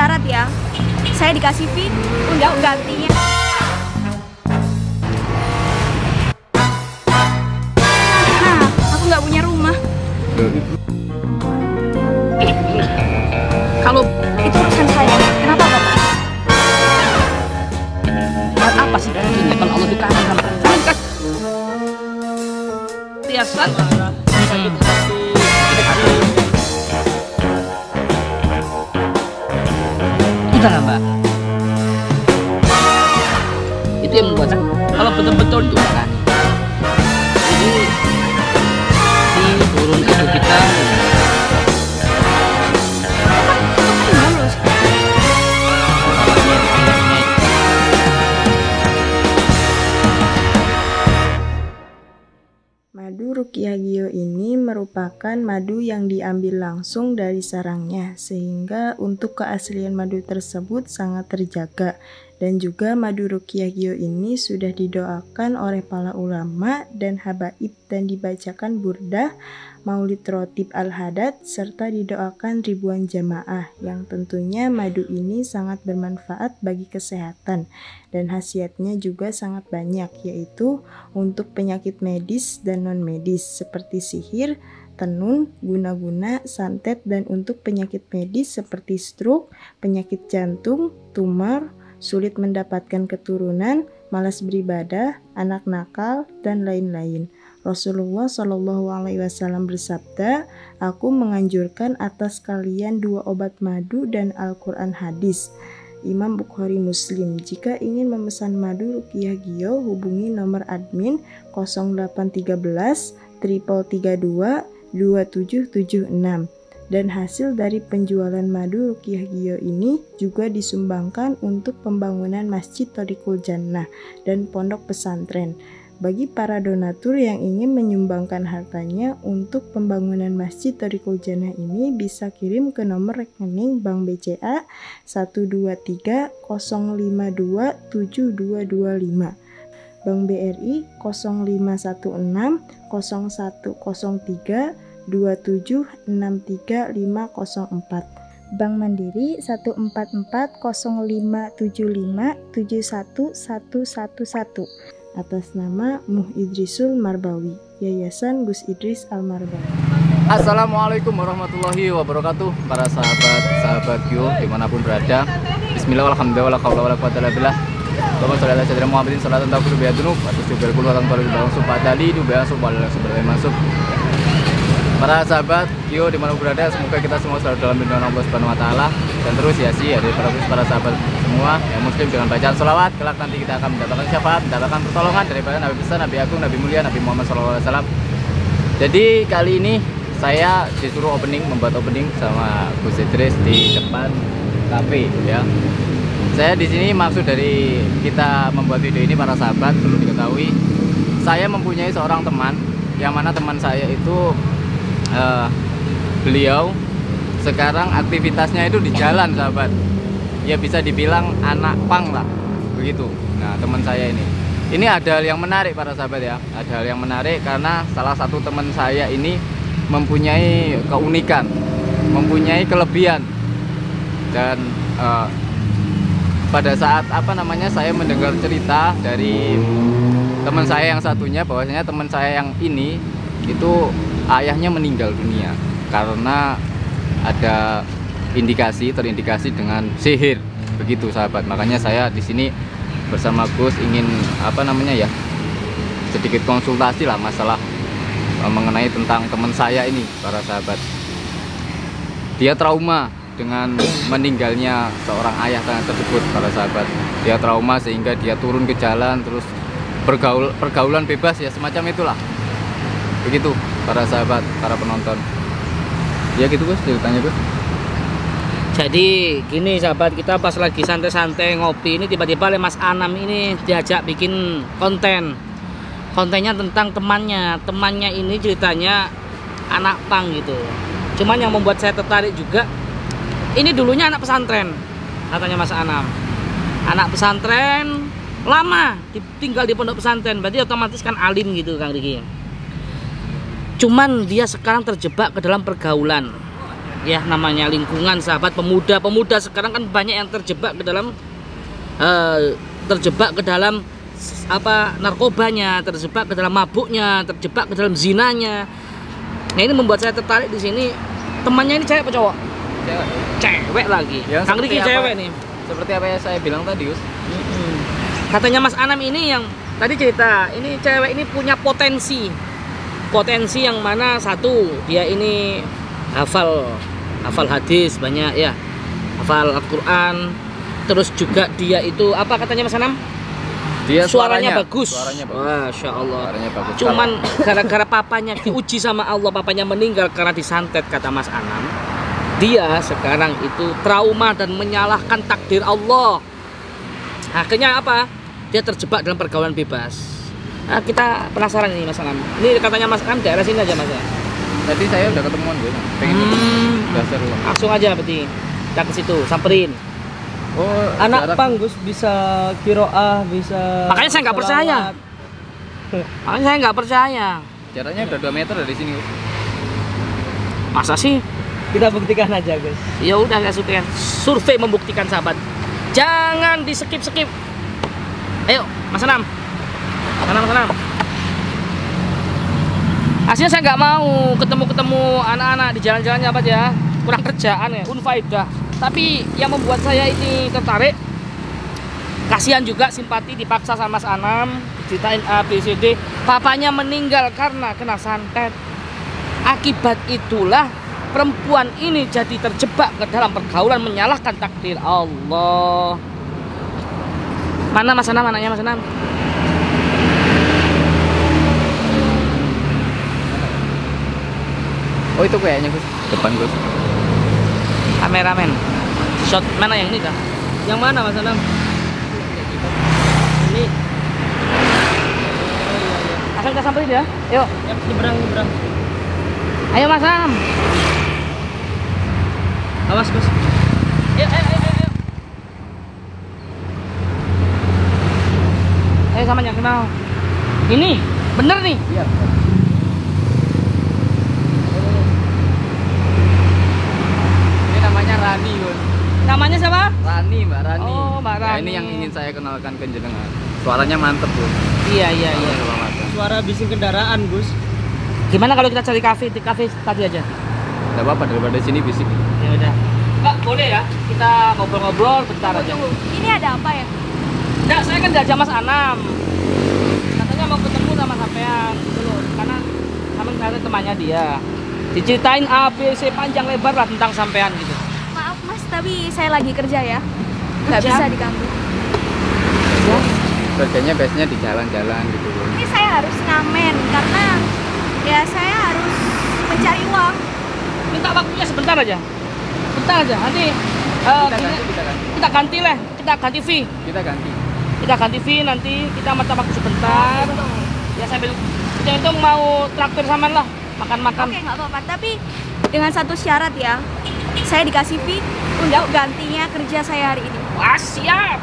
syarat ya. Saya dikasih fee, udah gantinya. Nah, aku nggak punya rumah. Kalau itu urusan saya, kenapa Bapak? Buat apa sih ini kalau Allah dikasih sama kan? Biasa. Udah lah Mbak. Itu yang membuat saya, kalau betul-betul itu kan. Jadi si turun itu kita. Madu Ruqyah Gio ini merupakan madu yang diambil langsung dari sarangnya, sehingga untuk keaslian madu tersebut sangat terjaga. Dan juga madu Ruqyah Gio ini sudah didoakan oleh para ulama dan habaib dan dibacakan burdah, maulid rotib al-hadad, serta didoakan ribuan jamaah, yang tentunya madu ini sangat bermanfaat bagi kesehatan dan khasiatnya juga sangat banyak, yaitu untuk penyakit medis dan non-medis seperti sihir, tenun, guna-guna, santet, dan untuk penyakit medis seperti stroke, penyakit jantung, tumor, sulit mendapatkan keturunan, malas beribadah, anak nakal, dan lain-lain. Rasulullah Shallallahu Alaihi Wasallam bersabda, "Aku menganjurkan atas kalian 2 obat madu dan Al-Quran hadis." Imam Bukhari Muslim. Jika ingin memesan madu Ruqyah Gio, hubungi nomor admin 0813 332 2776. Dan hasil dari penjualan madu Ruqyah Gio ini juga disumbangkan untuk pembangunan Masjid Thariqul Jannah dan pondok pesantren. Bagi para donatur yang ingin menyumbangkan hartanya untuk pembangunan Masjid Thariqul Jannah ini bisa kirim ke nomor rekening Bank BCA 123 052 7225, Bank BRI 0516 0103 2763504, Bank Mandiri 1440575711111, atas nama Muh Idrisul Marbawi, Yayasan Gus Idris Al-Marbawi. Assalamualaikum warahmatullahi wabarakatuh, para sahabat Gio dimanapun berada. Bismillah, alhamdulillah, wala haula wala quwwata illa billah. Allahumma sholli ala sayyidina Muhammadin salatan taqulu biha dzunub wa tusibul qulub wa tanqalu bi subhadali duba subhanallah subhanahu masuk. Para sahabat Gio dimanapun berada, semoga kita semua selalu dalam lindungan Allah Subhanahu Wa Taala dan terus ya dari para sahabat semua yang muslim dengan bacaan sholawat. Kelak nanti kita akan mendapatkan syafaat, mendapatkan pertolongan daripada Nabi besar, Nabi agung, Nabi mulia, Nabi Muhammad SAW. Jadi kali ini saya disuruh membuat opening sama Gus Idris di depan kafe ya. Saya di sini maksud dari kita membuat video ini, para sahabat perlu diketahui, saya mempunyai seorang teman yang mana teman saya itu beliau sekarang aktivitasnya itu di jalan, sahabat. Ya bisa dibilang anak pang lah, begitu. Nah, teman saya ini ada hal yang menarik, para sahabat ya. Ada hal yang menarik karena salah satu teman saya ini mempunyai keunikan, mempunyai kelebihan. Dan pada saat saya mendengar cerita dari teman saya yang satunya, bahwasanya teman saya yang ini itu ayahnya meninggal dunia karena ada terindikasi dengan sihir, begitu sahabat. Makanya saya di sini bersama Gus ingin sedikit konsultasi lah masalah mengenai tentang teman saya ini, para sahabat. Dia trauma dengan meninggalnya seorang ayah tersebut, para sahabat. Dia trauma sehingga dia turun ke jalan, terus pergaulan bebas ya, semacam itulah. Begitu para sahabat, para penonton. Ya gitu Gus, ceritanya Gus. Jadi gini sahabat, kita pas lagi santai-santai ngopi ini tiba-tiba oleh Mas Anam ini diajak bikin kontennya tentang temannya ini ceritanya anak pang gitu. Cuman yang membuat saya tertarik juga, ini dulunya anak pesantren katanya Mas Anam. Anak pesantren lama tinggal di pondok pesantren, berarti otomatis kan alim gitu Kang Riki. Cuman dia sekarang terjebak ke dalam pergaulan. ya namanya lingkungan sahabat pemuda sekarang kan banyak yang terjebak ke dalam apa narkobanya, terjebak ke dalam mabuknya, terjebak ke dalam zinanya. Nah ini membuat saya tertarik di sini. Temannya ini cewek apa cowok? Cewek lagi. Ya, Kang Riki cewek nih. Seperti apa yang saya bilang tadi, Us. Katanya Mas Anam ini yang tadi cerita, ini cewek ini punya potensi yang mana satu dia ini hafal hadis banyak ya, hafal Al-Quran, terus juga dia itu apa katanya Mas Anam? Dia suaranya bagus. Masya Allah. Bagus. Cuman gara-gara papanya diuji sama Allah, papanya meninggal karena disantet kata Mas Anam. Dia sekarang itu trauma dan menyalahkan takdir Allah. Akhirnya apa? Dia terjebak dalam pergaulan bebas. Nah, kita penasaran ini Mas Anam. Ini katanya Mas Anam daerah sini aja Mas ya. Tadi saya udah ketemuan gue, pengen dasar lu. Langsung aja berarti kita ke situ, samperin. Oh, anak pang Gus bisa kiroah, bisa. Makanya saya nggak percaya. Makanya saya nggak percaya. Jaraknya udah 2 meter dari sini, Gus. Masa sih? Kita buktikan aja, Gus. Ya udah, saya survei membuktikan sahabat. Jangan di skip. Ayo, Mas Anam. Mas Anam. Aslinya saya nggak mau ketemu anak-anak di jalan-jalannya apa ya, kurang kerjaan ya, unfaedah. Tapi yang membuat saya ini tertarik, kasihan juga, simpati, dipaksa sama Mas Anam, ceritain A, B, C, D. Papanya meninggal karena kena santet. Akibat itulah perempuan ini jadi terjebak ke dalam pergaulan menyalahkan takdir Allah. Mana Mas Anam, anaknya Mas Anam? Oh itu kayaknya Gus, depan Gus. Kameramen. Shot mana yang ini kah? Yang mana Mas Anam? Ini. Asal kita samperin ya. Yuk. Nyebrang. Ayo Mas Anam. Awas Gus. Ayo. Ayo sama yang kenal. Ini bener nih. Iya. Ini namanya Rani, Gus. Namanya siapa? Rani, Mbak Rani. Oh, Mbak Rani. Nah, ini yang ingin saya kenalkan ke jenengan. Suaranya mantep, Gus. Iya. Suara bising kendaraan, Gus. Gimana kalau kita cari kafe tadi aja? Enggak apa-apa daripada sini bisik. Ya udah. Mbak, boleh ya? Kita ngobrol-ngobrol bentar aja. Tunggu. Ini ada apa ya? Enggak, saya kan diajak Mas Anam. Katanya mau ketemu sama sampean gitu loh. Karena sampean temannya dia. Diceritain A, B, C panjang lebar lah tentang sampean gitu. Maaf Mas, tapi saya lagi kerja ya. Nggak Kerja? bisa diganggu. Ya. Kerjanya biasanya di jalan-jalan gitu, Gus. Ini saya harus ngamen karena ya saya harus mencari uang. Minta waktunya sebentar aja. Nanti kita ganti lah. Kita ganti fee. Kita ganti fee, nanti kita minta waktu sebentar. Ya saya bilang kita itu mau traktir sama lah, makan-makan. Oke, nggak apa-apa. Tapi dengan satu syarat ya. Saya dikasih fee untuk gantinya kerja saya hari ini. Wah, siap.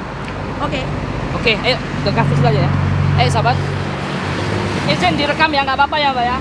Oke. Oke, ayo ke kafe saja ya. Ayo sahabat. Izin direkam ya, nggak apa-apa ya Mbak ya.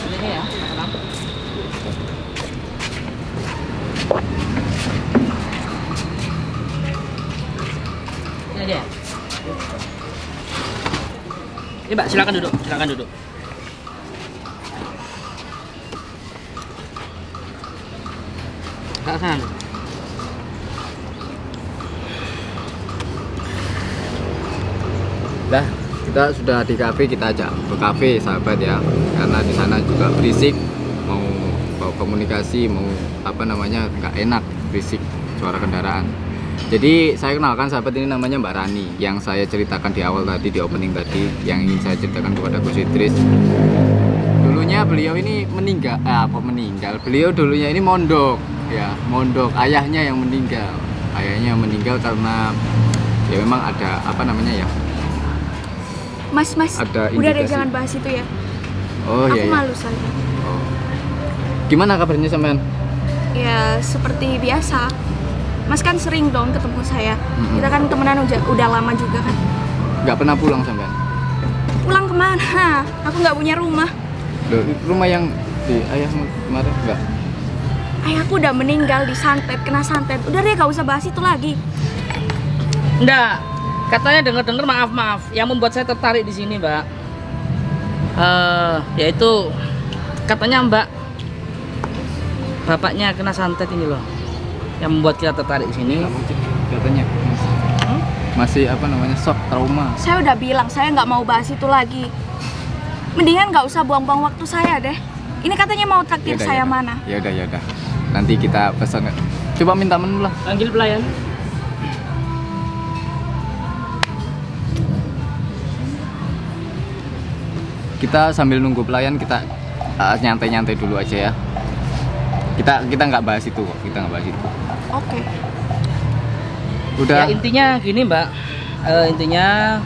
Ini ya, Mas. Ini aja. Ini Mbak, silakan duduk. Kak San. Dah, kita sudah di kafe, kita ajak ke kafe sahabat ya, karena di sana juga berisik, mau komunikasi, mau apa namanya nggak enak, berisik suara kendaraan. Jadi saya kenalkan sahabat, ini namanya Mbak Rani, yang saya ceritakan di awal tadi, di opening tadi, yang ingin saya ceritakan kepada Gus Idris. Dulunya beliau ini meninggal, beliau dulunya ini mondok, ya mondok. Ayahnya yang meninggal karena ya memang ada apa namanya ya. Mas, ada udah deh indikasi. jangan bahas itu ya. Oh Aku iya. malu saya. Oh. Gimana kabarnya sampean? Ya seperti biasa. Mas kan sering dong ketemu saya. Kita kan temenan udah lama juga kan. Nggak pernah pulang sampean? Pulang kemana? Aku nggak punya rumah. Loh, rumah yang di ayahmu kemarin enggak? Ayahku udah meninggal di santet, kena santet. Udah deh, gak usah bahas itu lagi. Enggak, katanya dengar-dengar maaf. Yang membuat saya tertarik di sini, Mbak, yaitu katanya Mbak, bapaknya kena santet ini loh, yang membuat kita tertarik di sini. Nggak mungkin katanya masih apa namanya shock trauma. Saya udah bilang, saya nggak mau bahas itu lagi. Mendingan nggak usah buang-buang waktu saya deh. Ini katanya mau traktir saya mana? Ya udah. Nanti kita pesan. Coba minta menu lah. Panggil pelayan. Kita sambil nunggu pelayan kita nyantai-nyantai dulu aja ya. Kita nggak bahas itu kok. Oke. Udah. Ya intinya gini Mbak, intinya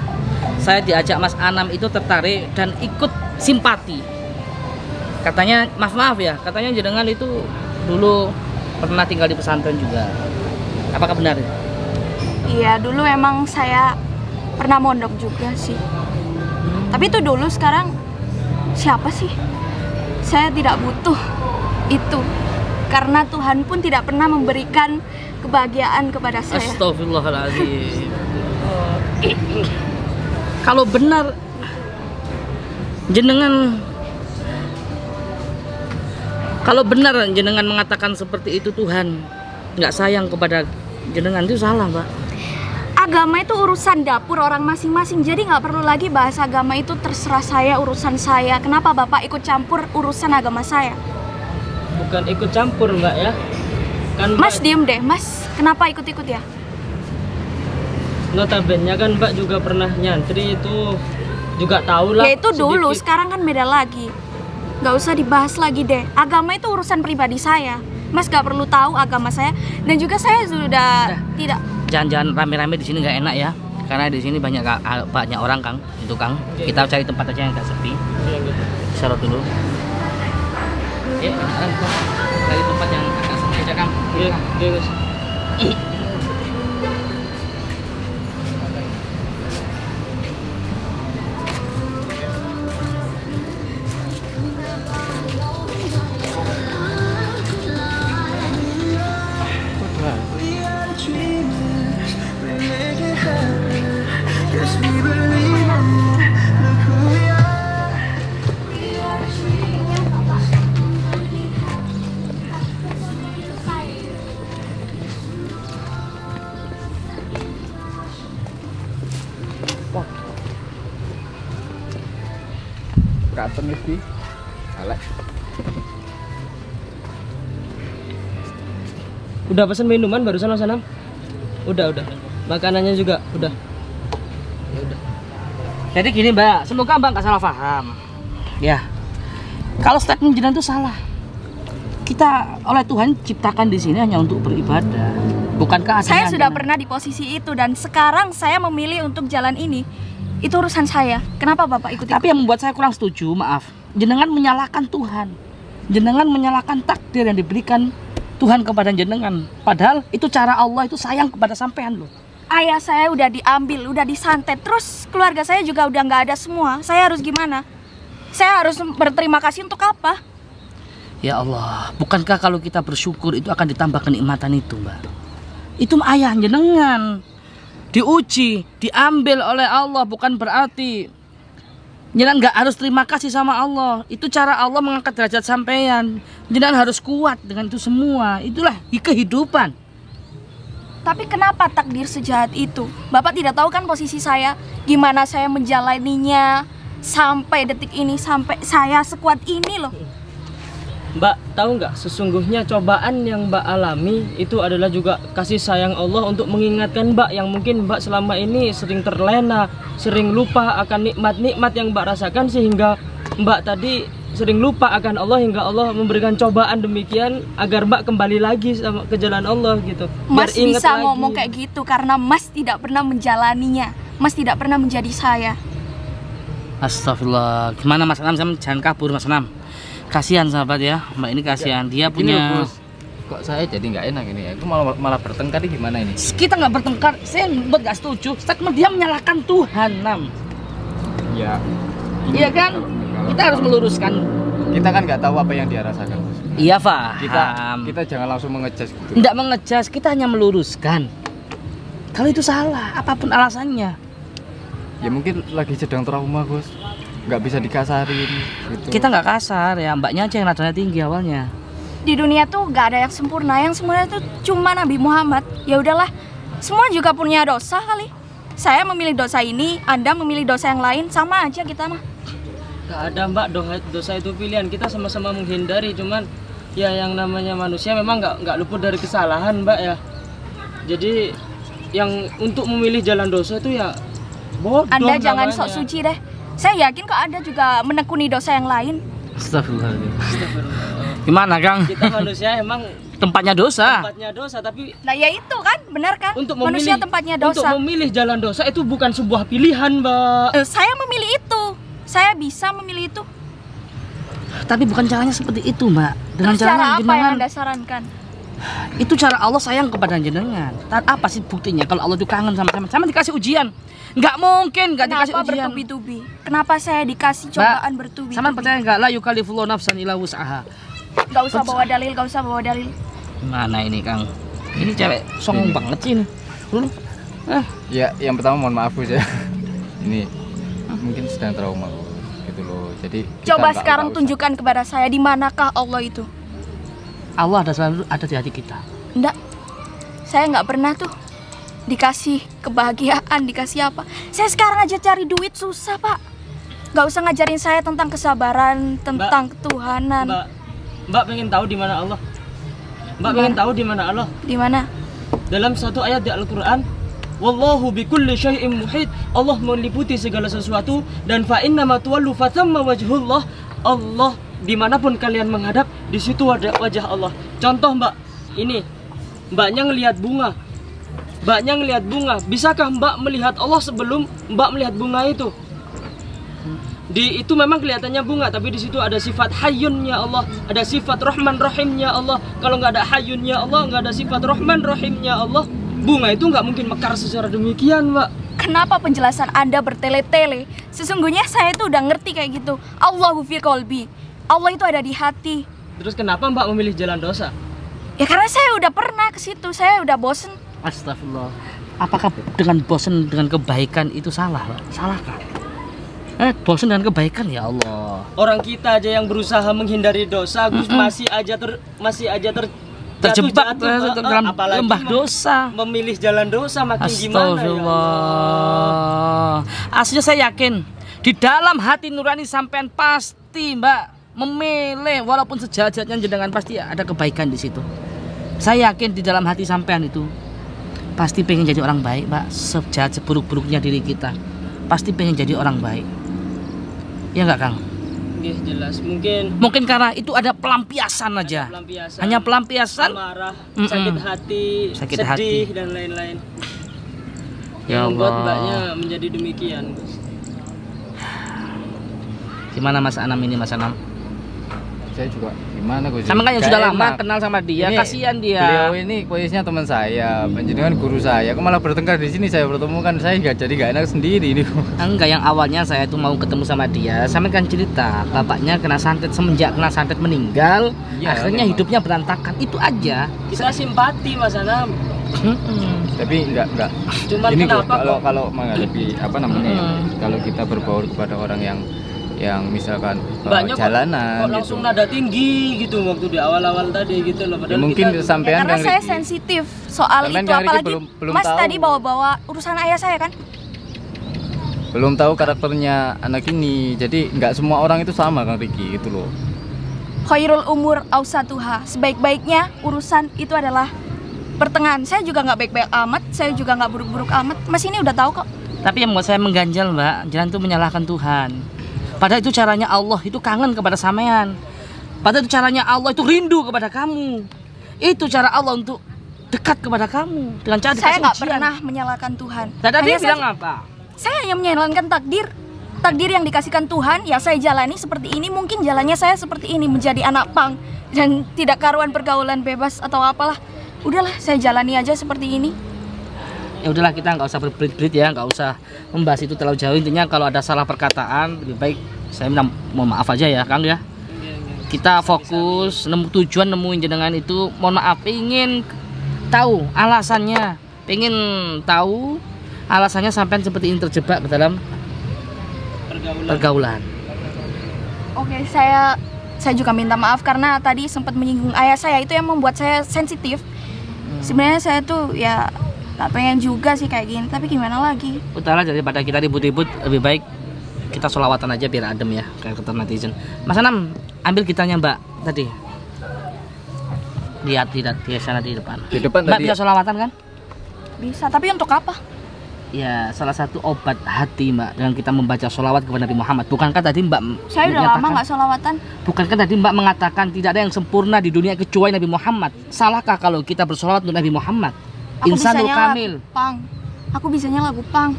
saya diajak Mas Anam itu tertarik dan ikut simpati. Katanya maaf ya, katanya jenengan itu dulu pernah tinggal di pesantren juga. Apakah benar? Iya, dulu emang saya pernah mondok juga sih. Tapi itu dulu, sekarang siapa sih? Saya tidak butuh itu. Karena Tuhan pun tidak pernah memberikan kebahagiaan kepada saya. Astagfirullahaladzim. Kalau benar jenengan mengatakan seperti itu, Tuhan nggak sayang kepada jenengan, itu salah, Mbak. Agama itu urusan dapur orang masing-masing, jadi nggak perlu lagi bahas agama, itu terserah saya, urusan saya. Kenapa Bapak ikut campur urusan agama saya? Bukan ikut campur Mbak ya. Kan Mas diem deh, Mas. Kenapa ikut-ikut ya? notabene kan Mbak juga pernah nyantri, itu juga tahu lah. Ya itu dulu, sedikit. sekarang kan beda lagi. Nggak usah dibahas lagi deh. Agama itu urusan pribadi saya. Mas nggak perlu tahu agama saya, dan juga saya sudah tidak. Jangan rame-rame di sini nggak enak ya, karena di sini banyak orang Kang. Itu Kang, kita cari tempat aja yang nggak sepi. Isyarat dulu. Ya, cari tempat yang agak sepi aja Kang. Iya, Guys. Katen iki. Alek. Udah pesan minuman barusan Mas Anam? Udah. Makanannya juga udah. Ya udah. Jadi gini Mbak, semoga Mbak nggak salah paham. Ya, kalau statement jenengan itu salah. Kita oleh Tuhan ciptakan di sini hanya untuk beribadah. Bukankah Saya aslinya sudah jenengan- pernah di posisi itu, dan sekarang saya memilih untuk jalan ini. Itu urusan saya. Kenapa Bapak ikut-ikut? Tapi yang membuat saya kurang setuju, maaf, jenengan menyalahkan Tuhan. Jenengan menyalahkan takdir yang diberikan Tuhan kepada jenengan. Padahal itu cara Allah itu sayang kepada sampean loh. Ayah saya udah diambil, udah disantet, terus keluarga saya juga udah nggak ada semua. Saya harus gimana? Saya harus berterima kasih untuk apa? Ya Allah, bukankah kalau kita bersyukur itu akan ditambah kenikmatan itu, Mbak? Itu ayah jenengan diuji, diambil oleh Allah, bukan berarti jenengan nggak harus terima kasih sama Allah. Itu cara Allah mengangkat derajat sampean. Jenengan harus kuat dengan itu semua. Itulah kehidupan. Tapi kenapa takdir sejahat itu? Bapak tidak tahu kan posisi saya, gimana saya menjalaninya sampai detik ini, sampai saya sekuat ini loh. Mbak tahu nggak, sesungguhnya cobaan yang Mbak alami itu adalah juga kasih sayang Allah untuk mengingatkan Mbak yang mungkin Mbak selama ini sering terlena, sering lupa akan nikmat-nikmat yang Mbak rasakan, sehingga Mbak tadi sering lupa akan Allah hingga Allah memberikan cobaan demikian agar Mbak kembali lagi sama ke jalan Allah gitu. Biar Mas ingat bisa lagi. ngomong kayak gitu karena Mas tidak pernah menjalaninya. Mas tidak pernah menjadi saya. Astagfirullah. Gimana Mas Anam, jangan kabur Mas Anam. Kasihan sahabat ya, Mbak ini kasihan. Dia Gini loh, punya. Bos. Kok saya jadi nggak enak ini ya? Itu malah bertengkar ini gimana ini? Kita nggak bertengkar. Saya buat nggak setuju. Statement dia menyalahkan Tuhan, Nam. Ya. Iya kan? Kita harus meluruskan. Kita kan nggak tahu apa yang dia rasakan, Bos. Iya, Faham. Kita jangan langsung mengejas gitu. Tidak mengejas, kita hanya meluruskan. Kalau itu salah, apapun alasannya. Ya mungkin lagi sedang trauma, Bos. Nggak bisa dikasarin gitu. Kita nggak kasar ya, mbaknya aja yang nadanya tinggi awalnya. Di dunia tuh gak ada yang sempurna. Yang sempurna itu cuma Nabi Muhammad. Ya udahlah, semua juga punya dosa kali. Saya memilih dosa ini, Anda memilih dosa yang lain, sama aja kita mah. Gak ada Mbak, dosa itu pilihan, kita sama-sama menghindari. Cuman ya yang namanya manusia memang nggak luput dari kesalahan Mbak ya. Jadi yang untuk memilih jalan dosa itu ya bodoh. Anda jangan namanya. sok suci deh. Saya yakin kok Anda juga menekuni dosa yang lain. Astagfirullahaladzim. Gimana Kang? Kita manusia emang Tempatnya dosa. tempatnya dosa, tapi Nah ya itu kan, benar kan? untuk Manusia memilih tempatnya untuk dosa. memilih jalan dosa itu bukan sebuah pilihan Mbak. Saya memilih itu. Saya bisa memilih itu. Tapi bukan caranya seperti itu, Mbak. Dengan Terus cara cara apa yang jenengan. Anda sarankan? Itu cara Allah sayang kepada jenengan. Dan apa sih buktinya kalau Allah itu kangen sama dikasih ujian? Nggak mungkin nggak dikasih Kenapa ujian. bertubi-tubi? Kenapa saya dikasih cobaan bertubi-tubi? Sama percaya nggak? La yukallifullahu nafsan illa wus'aha. Gak usah bawa dalil, gak usah bawa dalil. Mana ini Kang? Ini cewek songong banget sih ini. Dulu. Ya, yang pertama mohon maaf, Bos ya. Ini mungkin sedang trauma, Bos. Gitu loh. Jadi kita Coba nggak sekarang usah. tunjukkan kepada saya di manakah Allah itu. Allah selalu ada di hati kita. Enggak. Saya nggak pernah tuh dikasih kebahagiaan, dikasih apa. Saya sekarang aja cari duit susah, Pak. Gak usah ngajarin saya tentang kesabaran, tentang ketuhanan. Mbak pengen tahu di mana Allah? Mbak pengen tahu di mana Allah? Di mana? Dalam satu ayat di Al-Qur'an, wallahu bikulli syai'in muhit. Allah meliputi segala sesuatu, dan fa inna ma tuwallu fathamma wajhullah. Allah dimanapun kalian menghadap, di situ ada wajah Allah. Contoh Mbak, ini Mbaknya ngelihat bunga. Mbaknya ngelihat bunga. Bisakah Mbak melihat Allah sebelum Mbak melihat bunga itu? Di itu memang kelihatannya bunga, tapi di situ ada sifat hayyunnya Allah, ada sifat rahman rahimnya Allah. Kalau nggak ada hayyunnya Allah, nggak ada sifat rahman rahimnya Allah, bunga itu nggak mungkin mekar secara demikian, Mbak. Kenapa penjelasan Anda bertele-tele? Sesungguhnya saya tuh udah ngerti kayak gitu. Allahu fi qalbi. Allah itu ada di hati. Terus kenapa Mbak memilih jalan dosa? Ya karena saya udah pernah ke situ. Saya udah bosen. Astagfirullah. Apakah dengan bosan dengan kebaikan itu salah? Salahkah? Bosan dengan kebaikan ya Allah. Orang kita aja yang berusaha menghindari dosa, Gus masih aja Terjebak dalam apalagi lembah dosa. Memilih jalan dosa makin gimana ya Allah. Astagfirullah. Aslinya saya yakin di dalam hati nurani sampean pasti Mbak memilih, walaupun sejahat-jahatnya jenengan pasti ada kebaikan di situ. Saya yakin di dalam hati sampean itu pasti pengen jadi orang baik, Mbak. Sejahat seburuk-buruknya diri kita pasti pengen jadi orang baik. Ya enggak, Kang? Oke, jelas. Mungkin Karena itu ada pelampiasan aja. pelampiasan, Hanya pelampiasan. marah, sakit hati, Sakit sedih hati. dan lain-lain. Ya Membuat Mbaknya Allah. menjadi demikian, Gus. Gimana Mas Anam ini, Mas Anam? Saya juga gimana, Gus? Sama kan yang Nggak sudah lama enak. kenal sama dia, Ini kasihan dia. Beliau ini posisinya teman saya, panjenengan guru saya. Kok malah bertengkar di sini? Saya bertemu kan, saya nggak enak sendiri ini. Enggak, yang awalnya saya tuh mau ketemu sama dia, sama kan cerita bapaknya kena santet, semenjak kena santet meninggal, Iya, akhirnya memang. hidupnya berantakan. Itu aja. Kita simpati Mas Anam. Tapi nggak. Cuman Ini kok kenapa kalau menghadapi apa namanya ya, Mm. kalau kita berbaur kepada orang yang misalkan Mbaknya jalanan kok langsung gitu. nada tinggi gitu waktu di awal-awal tadi gitu loh. Ya, Padahal mungkin kita, Ya, sampean karena Kang saya Riki. sensitif soal Sampean itu. Kang Riki Apalagi belum Mas tahu. tadi bawa-bawa urusan ayah saya kan? Belum tahu karakternya anak ini, jadi nggak semua orang itu sama, Kang Riki gitu loh. Khairul umur ausatuha. Sebaik-baiknya urusan itu adalah pertengahan. Saya juga nggak baik-baik amat, saya juga nggak buruk-buruk amat. Mas ini udah tahu kok. Tapi yang membuat saya mengganjal, Mbak, jangan tuh menyalahkan Tuhan. Padahal itu caranya Allah, itu kangen kepada sampean. Padahal itu caranya Allah, itu rindu kepada kamu. Itu cara Allah untuk dekat kepada kamu dengan cara Saya dikasih nggak ujian. pernah menyalahkan Tuhan. Tadi Hanya bilang apa? Saya hanya menjalankan takdir. Takdir yang dikasihkan Tuhan, ya saya jalani seperti ini. Mungkin jalannya saya seperti ini, menjadi anak pang dan tidak karuan pergaulan bebas atau apalah. Udahlah, saya jalani aja seperti ini. Ya udahlah, kita nggak usah berbelit-belit ya, nggak usah membahas itu terlalu jauh. Intinya kalau ada salah perkataan, lebih baik saya minta mohon maaf aja ya, Kang ya. Kita fokus, tujuan nemuin jenengan itu, mohon maaf, ingin tahu alasannya, pengen tahu alasannya sampai seperti ini terjebak ke dalam pergaulan. Oke, saya juga minta maaf karena tadi sempat menyinggung ayah saya, itu yang membuat saya sensitif. Sebenarnya saya tuh ya gak pengen juga sih kayak gini, tapi gimana lagi? Udahlah, daripada kita ribut-ribut, lebih baik kita sholawatan aja biar adem ya, kayak kata netizen. Mas Anam, ambil gitarnya Mbak tadi. Lihat di sana di depan. Di depan Mbak tadi. bisa sholawatan kan? Bisa, tapi untuk apa? Ya, salah satu obat hati Mbak dengan kita membaca sholawat kepada Nabi Muhammad. Bukankah tadi Mbak Saya udah lama nggak sholawatan. Bukankah tadi Mbak mengatakan tidak ada yang sempurna di dunia kecuali Nabi Muhammad? Salahkah kalau kita bersolawat untuk Nabi Muhammad? Aku Insanul bisanya kamil. lagu pang. Aku bisanya lagu pang.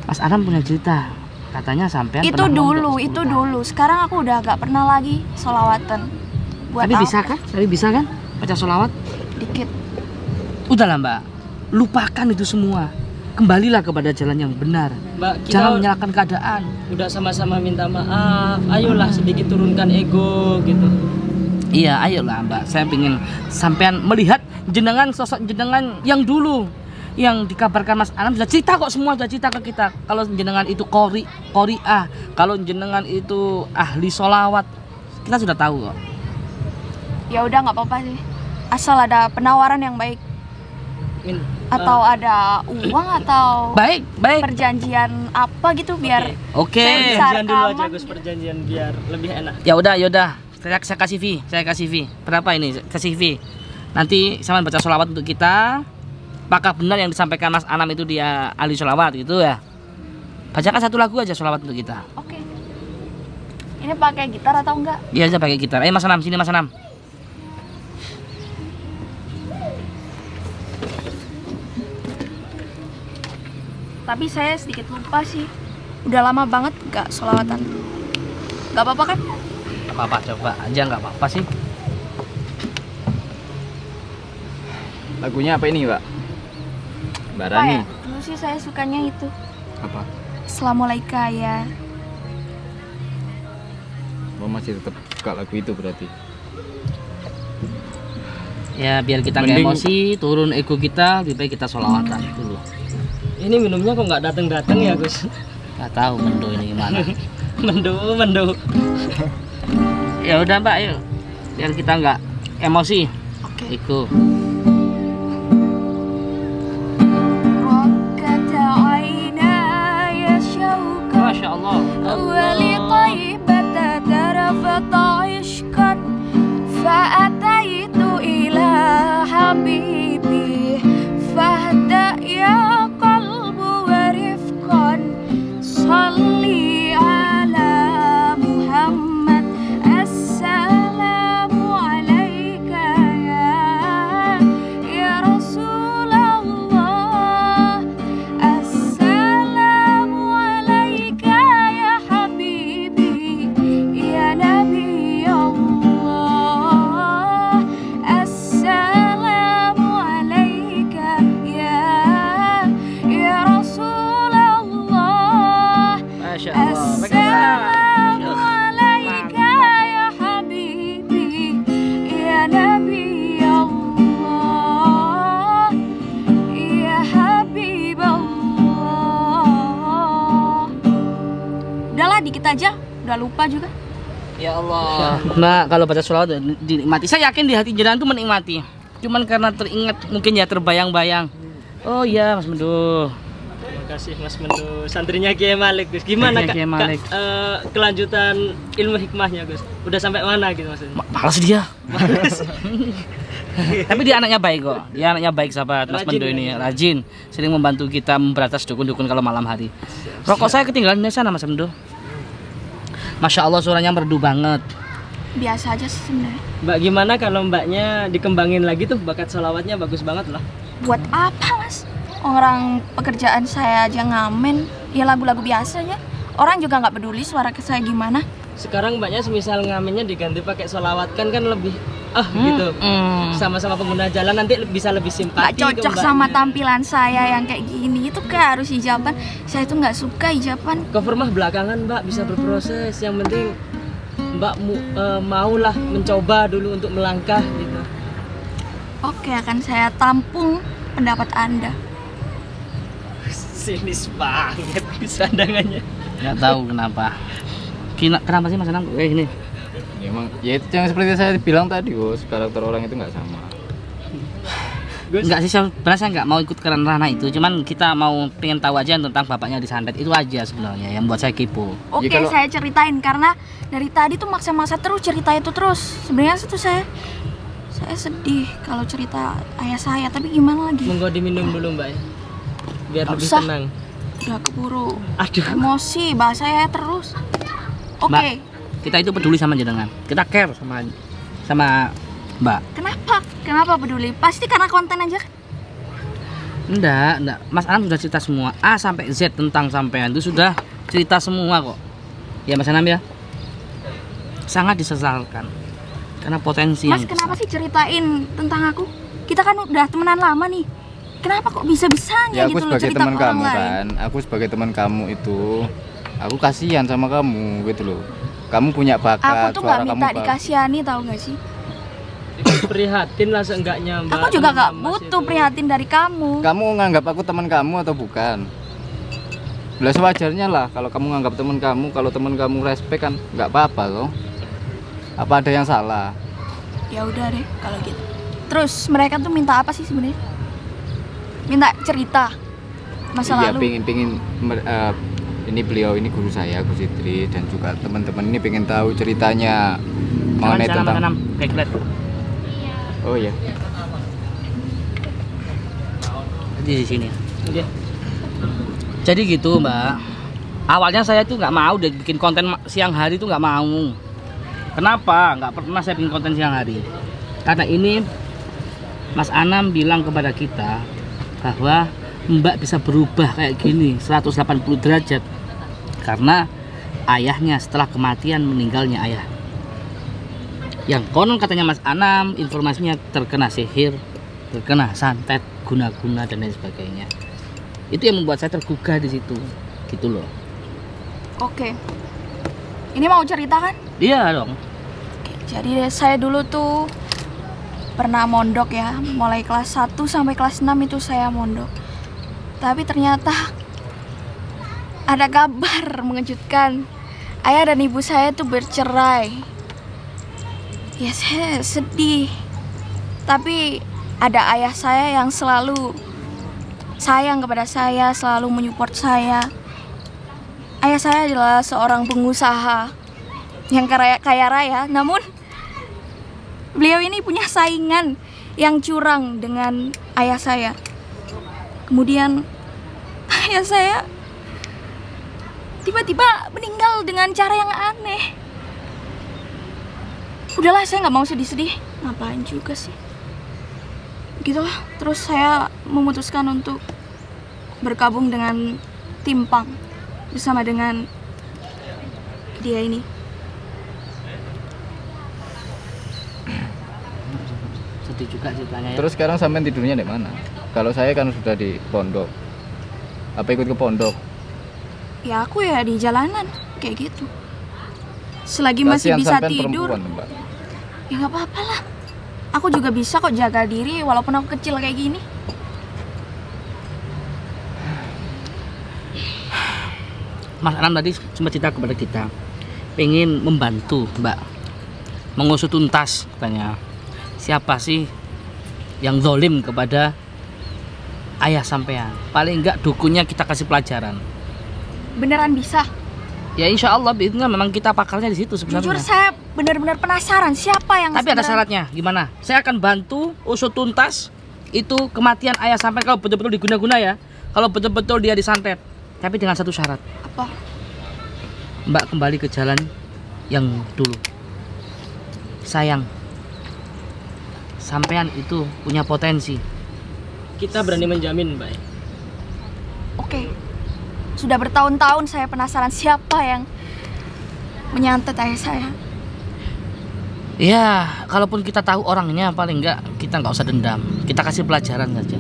Mas Anam punya cerita. Katanya sampean Itu pernah dulu, mondok 10 itu tahun. dulu. Sekarang aku udah gak pernah lagi sholawatan. Buat Tapi apa? bisa kan? Tapi bisa kan? Baca sholawat? Dikit. Udahlah Mbak, lupakan itu semua. Kembalilah kepada jalan yang benar. Mbak, kita Jangan menyalahkan keadaan. udah sama-sama minta maaf. Ayolah sedikit turunkan ego gitu. Iya, ayolah Mbak. Saya ingin sampean melihat jenengan, sosok jenengan yang dulu, yang dikabarkan Mas Anam sudah cerita kok, semua sudah cerita ke kita. Kalau jenengan itu qori'ah, kalau jenengan itu ahli sholawat, kita sudah tahu kok. Ya udah nggak apa-apa sih. Asal ada penawaran yang baik atau ada uang atau Baik, baik. perjanjian apa gitu biar Oke. Saya bisa Perjanjian dulu aja rekaman. Gus, perjanjian biar lebih enak. Ya udah. Saya kasih fee, Berapa ini? Kasih fee. Nanti sama baca sholawat untuk kita. Apakah benar yang disampaikan Mas Anam itu dia ahli sholawat gitu ya? Bacakan satu lagu aja sholawat untuk kita. Oke. Ini pakai gitar atau enggak? Iya aja pakai gitar. Mas Anam, sini Mas Anam. Tapi saya sedikit lupa sih. Udah lama banget gak sholawatan. Gak apa-apa kan? Gak apa-apa, coba aja, nggak apa-apa sih. Lagunya apa ini, Mbak? Mbak Apa Rani. ya? Dulu sih saya sukanya itu. Apa? Assalamualaikum ya. Mbak masih tetap suka lagu itu berarti. Ya biar kita nggak Mending- emosi, turun ego kita, lebih baik kita sholawatan dulu. Ini minumnya kok nggak datang-datang ya Gus? Nggak tahu mendo ini gimana. Mendo. Ya udah Mbak, ayo. Biar kita nggak emosi. Oke. Ego. Rokkata aynaya syauqan Masya Allah. ولطيبة ترفت عشقا فأتيت إلى حبيبي فاهدأ يا قلب ورفقا صلي على محمد السلام عليك يا رسول الله السلام عليك يا حبيبي يا نبي الله السلام عليك يا رسول الله Masya Allah. السلام عليك يا حبيبي يا نبي الله يا حبيب الله. Udahlah dikit aja, udah lupa juga. Ya Allah. Mbak, kalau baca sholawat dinikmati. Saya yakin di hati jenengan tuh menikmati. Cuman karena teringat, mungkin ya terbayang-bayang. Oh iya Mas Mendo. kasih Mas Mendo, santrinya Kiai Malik Gus. Gimana Kiai Malik. kelanjutan ilmu hikmahnya Gus? Udah sampai mana gitu maksudnya? Malas dia. Males. Tapi dia anaknya baik kok. Dia anaknya baik sahabat Mas Rajin, Mendo ini, rajin, sering membantu kita memberantas dukun-dukun kalau malam hari. Rokok saya ketinggalan di sana Mas Mendo. Masya Allah suaranya merdu banget. Biasa aja sih sebenarnya. Mbak gimana kalau mbaknya dikembangin lagi tuh, bakat sholawatnya bagus banget lah. Buat apa mas? Orang pekerjaan saya aja ngamen, ya lagu-lagu biasa ya. Orang juga nggak peduli suara saya gimana. Sekarang mbaknya semisal ngamennya diganti pakai sholawat kan lebih gitu. Sama-sama pengguna jalan nanti bisa lebih Nggak simpati. cocok sama tampilan saya yang kayak gini. Itu kan harus hijaban. Saya tuh nggak suka hijaban. Cover mah belakangan mbak, bisa berproses. Yang penting mbak maulah mencoba dulu untuk melangkah gitu. Oke, akan saya tampung pendapat Anda. Sinis banget sandangannya. Nggak tahu kenapa. Kenapa sih Mas Anam kayak gini? Ya, emang ya itu yang seperti saya bilang tadi, Bos, karakter orang itu nggak sama. Enggak sih, sebenarnya saya nggak mau ikut ke ranah itu, cuman kita mau pengen tahu aja tentang bapaknya di santet itu aja sebenarnya yang buat saya kepo. Oke, Ya, kalau- saya ceritain karena dari tadi tuh maksa-maksa terus cerita itu terus. Sebenarnya itu saya sedih kalau cerita ayah saya, tapi gimana lagi? Monggo diminum dulu mbak ya, biar Nggak lebih usah. tenang. Udah keburu Aduh. emosi bahasa saya terus. Oke, Mbak, kita itu peduli sama jenengan. Kita care sama Mbak. kenapa peduli? Pasti karena konten aja kan? Enggak. Mas Anam sudah cerita semua A sampai Z tentang sampean itu sudah cerita semua kok. Ya Mas Anam ya. Sangat disesalkan karena potensi Mas, yang kenapa besar. sih ceritain tentang aku? Kita kan udah temenan lama nih. Kenapa kok bisa-bisanya Ya aku gitu loh sebagai cerita teman ke orang kamu lain? kan, aku sebagai teman kamu itu, aku kasihan sama kamu gitu loh. Kamu punya Aku bakat, tuh suara nggak kamu minta bagus. dikasihani, tahu nggak sih? Prihatin lah seenggaknya mbak. Aku juga nggak Mas butuh itu. prihatin dari kamu. Kamu nganggap aku teman kamu atau bukan? Lah sewajarnya lah kalau kamu nganggap teman kamu, kalau teman kamu respect kan nggak apa-apa loh. Apa ada yang salah? Ya udah deh kalau gitu. Terus mereka tuh minta apa sih sebenarnya? Minta cerita masa Iya, lalu. pingin ini beliau ini guru saya, Gus Idri, dan juga teman-teman ini pengen tahu ceritanya mengenai Jangan tentang. Mas Anam, kayak glad. Oh iya. Di sini. Oke. Jadi gitu Mbak. Awalnya saya tuh nggak mau deh bikin konten siang hari tuh nggak mau. Kenapa? Nggak pernah saya bikin konten siang hari. Karena ini Mas Anam bilang kepada kita bahwa Mbak bisa berubah kayak gini 180 derajat karena ayahnya setelah kematian meninggalnya ayah. Yang konon katanya Mas Anam informasinya terkena sihir, terkena santet, guna-guna dan lain sebagainya. Itu yang membuat saya tergugah di situ, gitu loh. Oke. Ini mau cerita kan? Iya dong. Jadi saya dulu tuh pernah mondok ya, mulai kelas 1 sampai kelas 6 itu saya mondok. Tapi ternyata ada kabar mengejutkan. Ayah dan ibu saya tuh bercerai. Ya saya sedih. Tapi ada ayah saya yang selalu sayang kepada saya, selalu menyupport saya. Ayah saya adalah seorang pengusaha yang kaya raya, namun beliau ini punya saingan yang curang dengan ayah saya. Kemudian ayah saya tiba-tiba meninggal dengan cara yang aneh. Udahlah, saya nggak mau sedih-sedih. Ngapain juga sih? Gitulah. Terus saya memutuskan untuk bergabung dengan Timpang bersama dengan dia ini. Sedih juga ceritanya ya. Terus sekarang sampai tidurnya di mana? Kalau saya kan sudah di pondok. Apa ikut ke pondok? Ya aku ya di jalanan kayak gitu. Selagi masih Kasihan bisa sampean tidur, perempuan, Mbak. ya nggak apa-apa lah. Aku juga bisa kok jaga diri walaupun aku kecil kayak gini. Mas Anam tadi sempat cerita kepada kita pengen membantu Mbak mengusut tuntas, katanya siapa sih yang zalim kepada ayah sampean. Paling enggak dukunnya kita kasih pelajaran. Beneran bisa? Ya insya Allah, itu memang kita pakarnya di situ sebenarnya. Jujur saya benar-benar penasaran siapa yang Tapi ada sebenarnya- syaratnya, gimana? Saya akan bantu usut tuntas itu kematian ayah sampai kalau betul-betul diguna-guna ya. Kalau betul-betul dia disantet. Tapi dengan satu syarat. Apa? Mbak kembali ke jalan yang dulu. Sayang, sampean itu punya potensi. Kita berani menjamin, Mbak. Oke. Sudah bertahun-tahun saya penasaran siapa yang menyantet ayah saya. Ya, kalaupun kita tahu orangnya, paling enggak kita nggak usah dendam. Kita kasih pelajaran saja.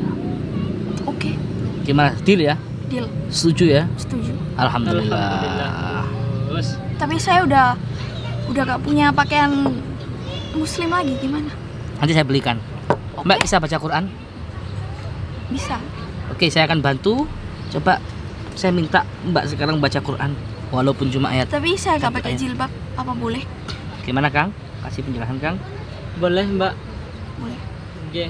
Oke, Gimana? Deal ya? deal. Setuju ya? Setuju. Alhamdulillah. Bos. Tapi saya udah gak punya pakaian muslim lagi, gimana? Nanti saya belikan. Oke. Mbak bisa baca Quran? Bisa. Oke, saya akan bantu. Coba saya minta Mbak sekarang baca Quran, walaupun cuma ayat. Tapi saya gak Satu pakai ayat. jilbab, apa boleh? Gimana Kang? Kasih penjelasan Kang. Boleh, Mbak. Boleh. Oke.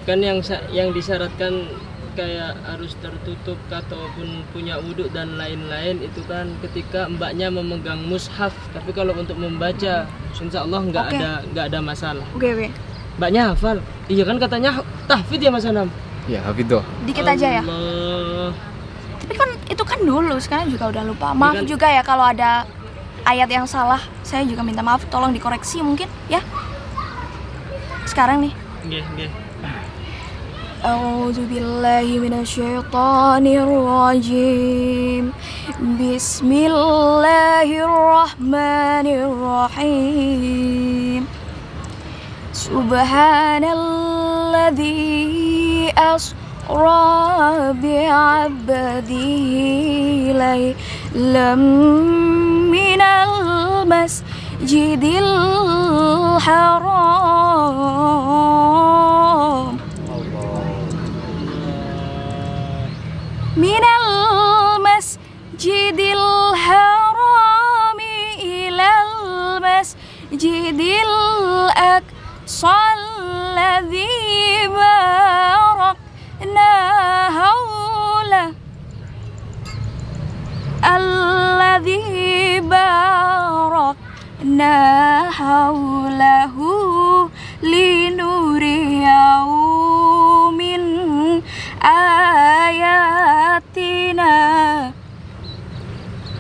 Kan yang disyaratkan kayak harus tertutup ataupun punya wudhu dan lain-lain itu kan ketika mbaknya memegang mushaf. Tapi kalau untuk membaca, insya Allah Oke. nggak ada masalah. Oke. Mbaknya hafal. Iya kan katanya tahfidz ya Mas Anam? Ya, Hafidho. Dikit aja ya. Allah. Tapi kan itu kan dulu, sekarang juga udah lupa. Maaf kan- juga ya kalau ada ayat yang salah. Saya juga minta maaf, tolong dikoreksi mungkin ya. Sekarang nih. Nggih. A'udzu billahi minasyaitonir rajim. Bismillahirrahmanirrahim. Subhanalladzi asra bi'abdihi laylam minal masjidil haram minal masjidil harami ilal masjidil aqsa alladzi barakna hawla alladzi barakna hawlahu linuriyahu min ayatina.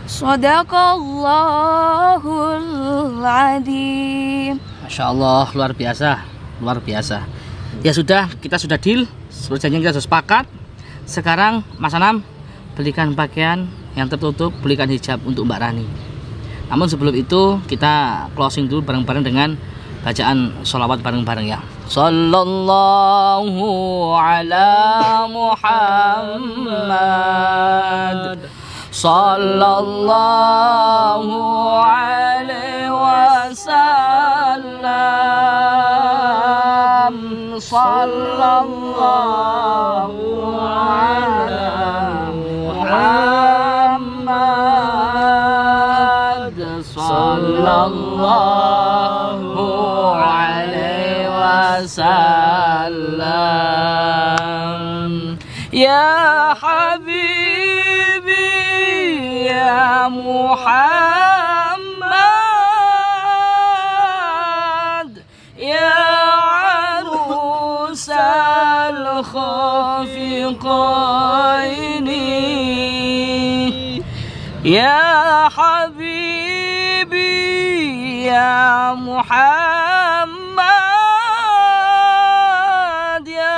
Shadaqallahul adzim. Masya Allah, luar biasa, luar biasa. Ya sudah, kita sudah deal. Sepertinya kita sudah sepakat. Sekarang Mas Anam belikan pakaian yang tertutup, belikan hijab untuk Mbak Rani. Namun sebelum itu kita closing dulu bareng-bareng dengan bacaan sholawat bareng-bareng ya. Sallallahu ala Muhammad. Sallallahu alaihi wasallam. Sallallahu ala Muhammad. Sallallahu alaihi wasallam. Ya Habibi ya Muhammad, ya arusal khafiqaini, ya Habibi ya Muhammad, ya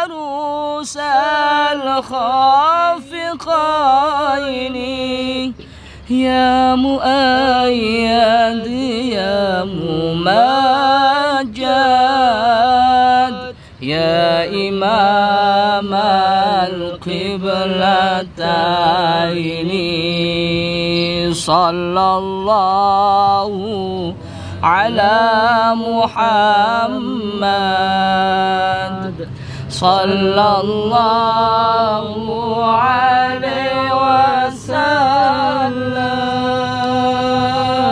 arusal khafiqaini, ya muayyad ya mumajjad, ya imam al-qiblataini. Sallallahu ala Muhammad. Sallallahu alaihi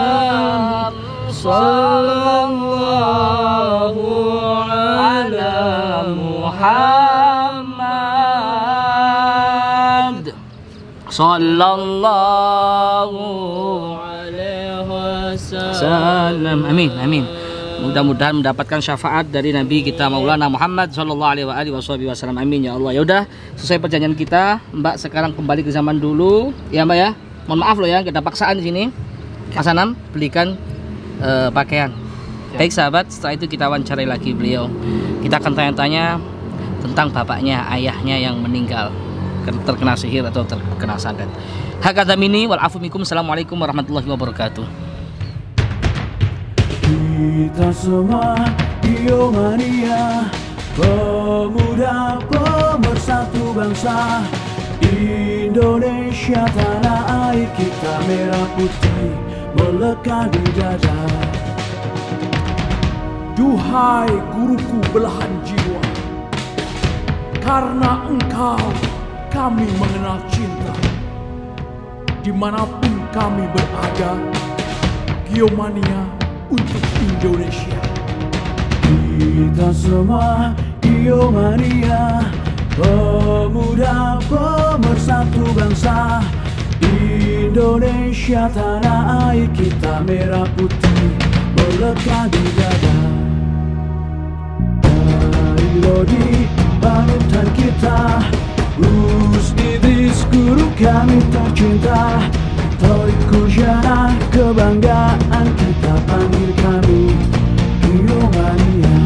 wasallam. Sallallahu ala Muhammad. sallallahu alaihi wasallam. Amin, amin. Mudah-mudahan mendapatkan syafaat dari Nabi kita Maulana Muhammad sallallahu alaihi wasallam. Amin ya Allah. Ya udah, selesai perjanjian kita. Mbak sekarang kembali ke zaman dulu. Ya Mbak ya. Mohon maaf loh ya, kita paksaan di sini. Mas Anam belikan pakaian. Baik sahabat, setelah itu kita wawancarai lagi beliau. Kita akan tanya-tanya tentang bapaknya, ayahnya yang meninggal terkena sihir atau terkena santet. Hakadha minni wal afu minkum. Assalamualaikum warahmatullahi wabarakatuh. Kita semua Biomania, pemuda pemersatu bangsa Indonesia, tanah air kita merah putih melekat di dada. Duhai guruku belahan jiwa, karena engkau kami mengenal cinta. Dimanapun kami berada, Biomania untuk Indonesia. Kita semua Biomania, pemuda pemersatu bangsa Indonesia, tanah air kita merah putih melekat di dada. Dari Lodi panutan kita, Gus Idris guru kami tercinta, Torik Kujana kebanggaan kita, panggil kami Biomania.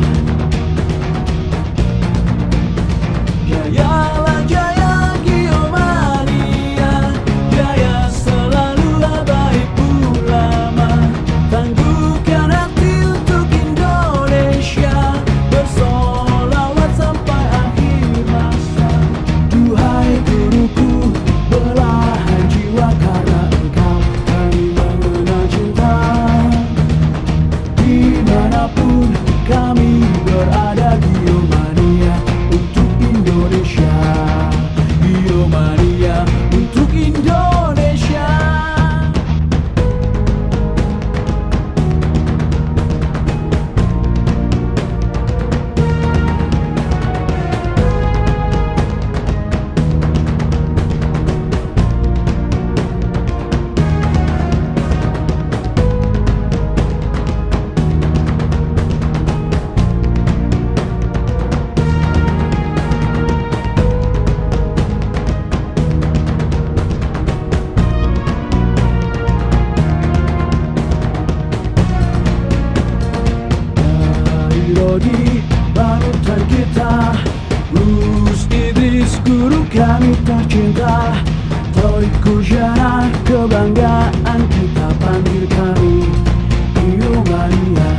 Jayalah jaya Biomania, jaya selalu baik ulama, tangguhkan hati untuk Indonesia, bersolawat sampai akhir masa. Duhai guruku belahan jiwa, karena engkau kami mengenal cinta. Dimanapun kami berada, Biomania untuk Indonesia. Biomania untuk Indonesia. Lodi panutan kita, Gus Idris guru kami tercinta, Torik Kujana kebanggaan kita, panggil kami Biomania.